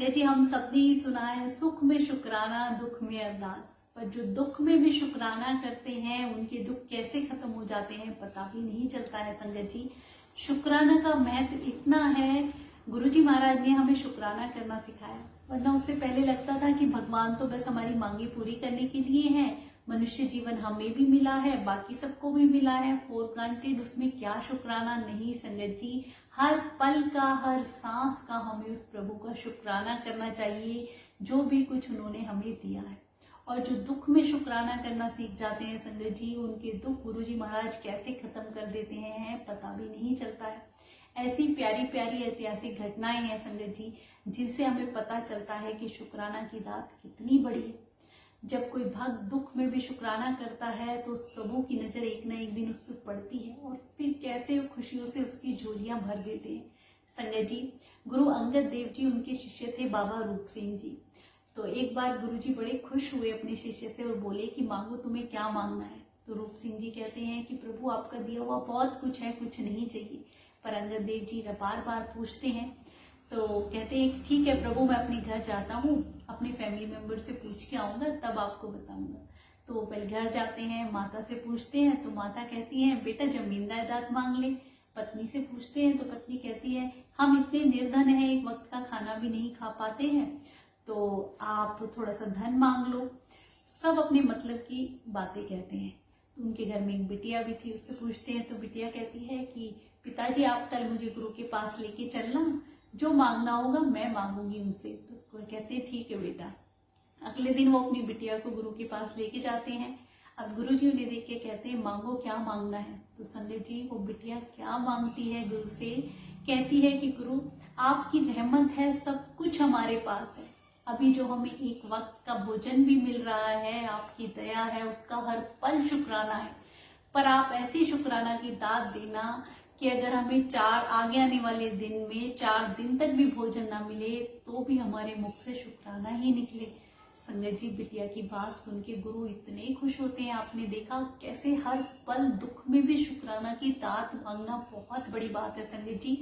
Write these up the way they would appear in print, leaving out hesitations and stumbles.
संगत जी, हम सबने ही सुना है, सुख में शुक्राना दुख में अरदास। पर जो दुख में भी शुक्राना करते हैं उनके दुख कैसे खत्म हो जाते हैं पता भी नहीं चलता है। संगत जी, शुक्राना का महत्व इतना है, गुरुजी महाराज ने हमें शुक्राना करना सिखाया। वरना उससे पहले लगता था कि भगवान तो बस हमारी मांगे पूरी करने के लिए हैं, मनुष्य जीवन हमें भी मिला है, बाकी सबको भी मिला है, फॉर ग्रांटेड, उसमें क्या शुक्राना। नहीं संगत जी, हर पल का, हर सांस का हमें उस प्रभु का शुक्राना करना चाहिए जो भी कुछ उन्होंने हमें दिया है। और जो दुख में शुक्राना करना सीख जाते हैं संगत जी, उनके दुख गुरुजी महाराज कैसे खत्म कर देते हैं पता भी नहीं चलता है। ऐसी प्यारी प्यारी ऐतिहासिक घटनाएं हैं संगत जी, जिनसे हमें पता चलता है कि शुक्राना की दात कितनी बड़ी है। जब कोई भक्त दुख में भी शुक्राना करता है तो उस प्रभु की नजर एक ना एक दिन उस पर पड़ती है और फिर कैसे खुशियों से उसकी झोलियां भर देते हैं। संगत जी, गुरु अंगद देव जी उनके शिष्य थे बाबा रूप सिंह जी। तो एक बार गुरु जी बड़े खुश हुए अपने शिष्य से और बोले कि मांगो, तुम्हें क्या मांगना है। तो रूप सिंह जी कहते हैं कि प्रभु आपका दिया हुआ बहुत कुछ है, कुछ नहीं चाहिए। पर अंगद देव जी बार बार पूछते हैं तो कहते हैं ठीक है प्रभु, मैं अपने घर जाता हूँ, अपने फैमिली मेंबर से पूछ के आऊंगा, तब आपको बताऊंगा। तो पहले घर जाते हैं, माता से पूछते हैं तो माता कहती है बेटा जमीन जायदाद मांग ले। पत्नी से पूछते हैं तो पत्नी कहती है हम इतने निर्धन हैं, एक वक्त का खाना भी नहीं खा पाते हैं, तो आप थोड़ा सा धन मांग लो। सब अपने मतलब की बातें कहते हैं। तो उनके घर में एक बिटिया भी थी, उससे पूछते हैं तो बिटिया कहती है कि पिताजी आप कल मुझे गुरु के पास लेके चलना, जो मांगना होगा मैं मांगूंगी उनसे। तो कहते हैं ठीक है बेटा। अगले दिन वो अपनी बिटिया को गुरु के पास लेके जाते हैं। अब गुरु जी उन्हें देख के कहते हैं मांगो, क्या मांगना है। तो संगत जी, वो बिटिया क्या मांगती है गुरु से, कहती है कि गुरु आपकी रहमत है, सब कुछ हमारे पास है, अभी जो हमें एक वक्त का भोजन भी मिल रहा है आपकी दया है, उसका हर पल शुक्राना है। पर आप ऐसी शुक्राना की दात देना कि अगर हमें आगे आने वाले दिन में 4 दिन तक भी भोजन ना मिले तो भी हमारे मुख से शुक्राना ही निकले। संगत जी, बिटिया की बात सुन के गुरु इतने खुश होते हैं। आपने देखा कैसे हर पल दुख में भी शुक्राना की दात मांगना बहुत बड़ी बात है। संगत जी,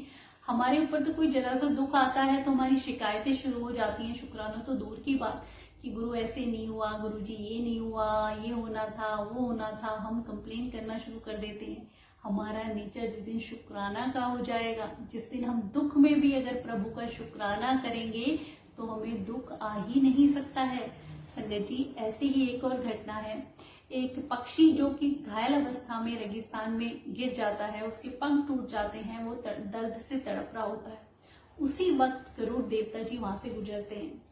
हमारे ऊपर तो कोई जरा सा दुख आता है तो हमारी शिकायतें शुरू हो जाती हैं, शुक्राना तो दूर की बात कि गुरु ऐसे नहीं हुआ, गुरु जी ये नहीं हुआ, ये होना था, वो होना था, हम कंप्लेन करना शुरू कर देते हैं। हमारा नेचर जिस दिन शुक्राना का हो जाएगा, जिस दिन हम दुख में भी अगर प्रभु का शुक्राना करेंगे तो हमें दुख आ ही नहीं सकता है। संगत जी, ऐसी ही एक और घटना है। एक पक्षी जो कि घायल अवस्था में रेगिस्तान में गिर जाता है, उसके पंख टूट जाते हैं, वो दर्द से तड़प रहा होता है। उसी वक्त गरुड़ देवता जी वहां से गुजरते हैं।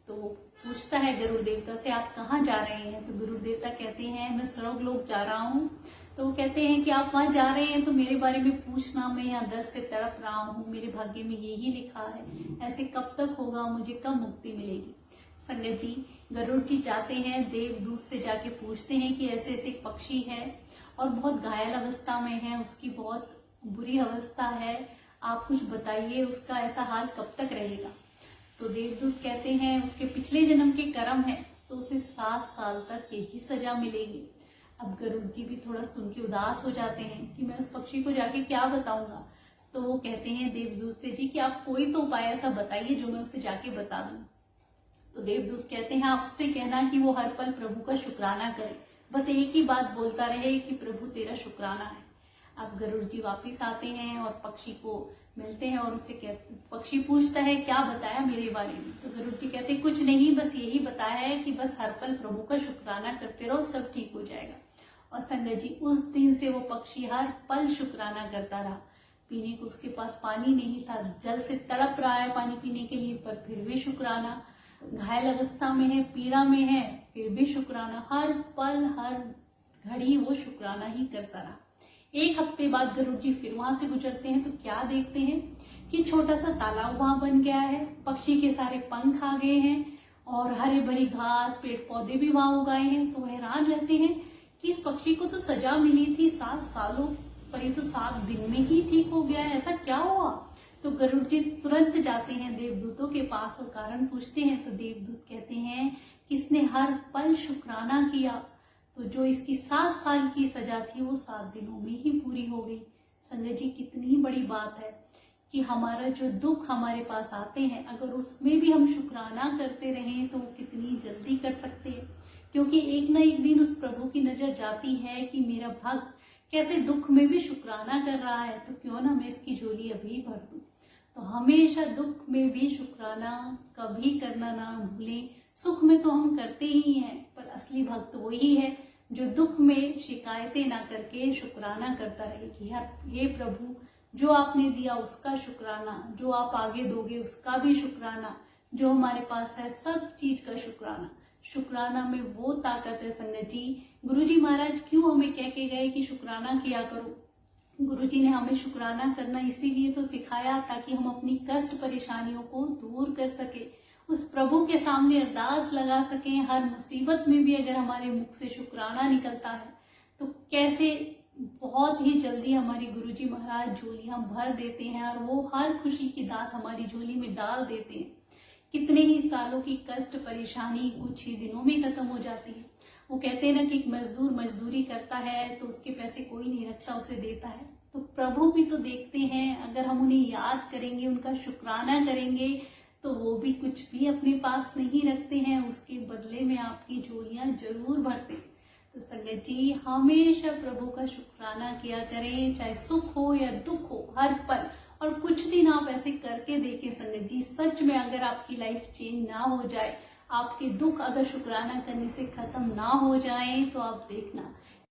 तो पूछता है गरुड़ देवता से आप कहाँ जा रहे हैं। तो गरुड़ देवता कहते हैं मैं स्वर्गलोक जा रहा हूँ। तो वो कहते हैं कि आप वहां जा रहे हैं तो मेरे बारे में पूछना, मैं यहाँ दर्द से तड़प रहा हूँ, मेरे भाग्य में यही लिखा है, ऐसे कब तक होगा, मुझे कब मुक्ति मिलेगी। संगत जी, गरुड़ जी जाते हैं, देवदूत से जाके पूछते हैं कि ऐसे ऐसे एक पक्षी है और बहुत घायल अवस्था में है, उसकी बहुत बुरी अवस्था है, आप कुछ बताइए उसका ऐसा हाल कब तक रहेगा। तो देवदूत कहते हैं उसके पिछले जन्म के कर्म है तो उसे 7 साल तक यही सजा मिलेगी। अब गरुड़ जी भी थोड़ा सुन के उदास हो जाते हैं कि मैं उस पक्षी को जाके क्या बताऊंगा। तो वो कहते हैं देवदूत से जी कि आप कोई तो उपाय ऐसा बताइए जो मैं उसे जाके बता दूं। तो देवदूत कहते हैं आप उससे कहना कि वो हर पल प्रभु का शुक्राना करे, बस एक ही बात बोलता रहे कि प्रभु तेरा शुक्राना है। अब गरुड़ जी वापिस आते हैं और पक्षी को मिलते हैं और उससे कहते, पक्षी पूछता है क्या बताया मेरे बारे में। तो गरुड़ जी कहते कुछ नहीं, बस यही बताया है कि बस हर पल प्रभु का शुक्राना करते रहो, सब ठीक हो जाएगा। और संगत जी, उस दिन से वो पक्षी हर पल शुक्राना करता रहा। पीने को उसके पास पानी नहीं था, जल से तड़प रहा है पानी पीने के लिए, पर फिर भी शुक्राना, घायल अवस्था में है, पीड़ा में है, फिर भी शुक्राना, हर पल हर घड़ी वो शुक्राना ही करता रहा। एक हफ्ते बाद गरुड़ जी फिर वहां से गुजरते हैं तो क्या देखते हैं कि छोटा सा तालाब वहां बन गया है, पक्षी के सारे पंख आ गए हैं और हरे भरी घास पेड़ पौधे भी वहां उगाए हैं। तो हैरान रहते हैं कि इस पक्षी को तो सजा मिली थी 7 सालों, पर ये तो 7 दिन में ही ठीक हो गया है, ऐसा क्या हुआ। तो गरुड़ जी तुरंत जाते हैं देवदूतों के पास और कारण पूछते हैं। तो देवदूत कहते हैं कि इसने हर पल शुक्राना किया तो जो इसकी 7 साल की सजा थी वो 7 दिनों में ही पूरी हो गई। संगत जी, कितनी बड़ी बात है कि हमारा जो दुख हमारे पास आते हैं, अगर उसमें भी हम शुक्राना करते रहें तो वो कितनी जल्दी कट सकते हैं। क्योंकि एक ना एक दिन उस प्रभु की नजर जाती है कि मेरा भक्त कैसे दुख में भी शुक्राना कर रहा है, तो क्यों ना मैं इसकी झोली अभी भर दूं। तो हमेशा दुख में भी शुक्राना कभी करना ना भूलें। सुख में तो हम करते ही हैं, पर असली भक्त वही है जो दुख में शिकायतें ना करके शुक्राना करता रहे कि हे प्रभु, जो आपने दिया उसका शुक्राना, जो आप आगे दोगे उसका भी शुक्राना, जो हमारे पास है सब चीज का शुक्राना। शुक्राना में वो ताकत है संगत जी। गुरुजी महाराज क्यों हमें कह के गए कि शुक्राना किया करो? गुरुजी ने हमें शुक्राना करना इसीलिए तो सिखाया ताकि हम अपनी कष्ट परेशानियों को दूर कर सके, उस प्रभु के सामने अरदास लगा सकें। हर मुसीबत में भी अगर हमारे मुख से शुक्राना निकलता है तो कैसे बहुत ही जल्दी हमारी गुरुजी महाराज झोलियां भर देते हैं और वो हर खुशी की दात हमारी झोली में डाल देते हैं। कितने ही सालों की कष्ट परेशानी कुछ ही दिनों में खत्म हो जाती है। वो कहते हैं ना कि एक मजदूर मजदूरी करता है तो उसके पैसे कोई नहीं रखता, उसे देता है। तो प्रभु भी तो देखते हैं, अगर हम उन्हें याद करेंगे, उनका शुक्राना करेंगे तो वो भी कुछ भी अपने पास नहीं रखते हैं, उसके बदले में आपकी झोलियां जरूर भरते। तो संगत जी हमेशा प्रभु का शुक्राना किया करें, चाहे सुख हो या दुख हो, हर पल। और कुछ दिन आप ऐसे करके देखें संगत जी, सच में अगर आपकी लाइफ चेंज ना हो जाए, आपके दुख अगर शुक्राना करने से खत्म ना हो जाए, तो आप देखना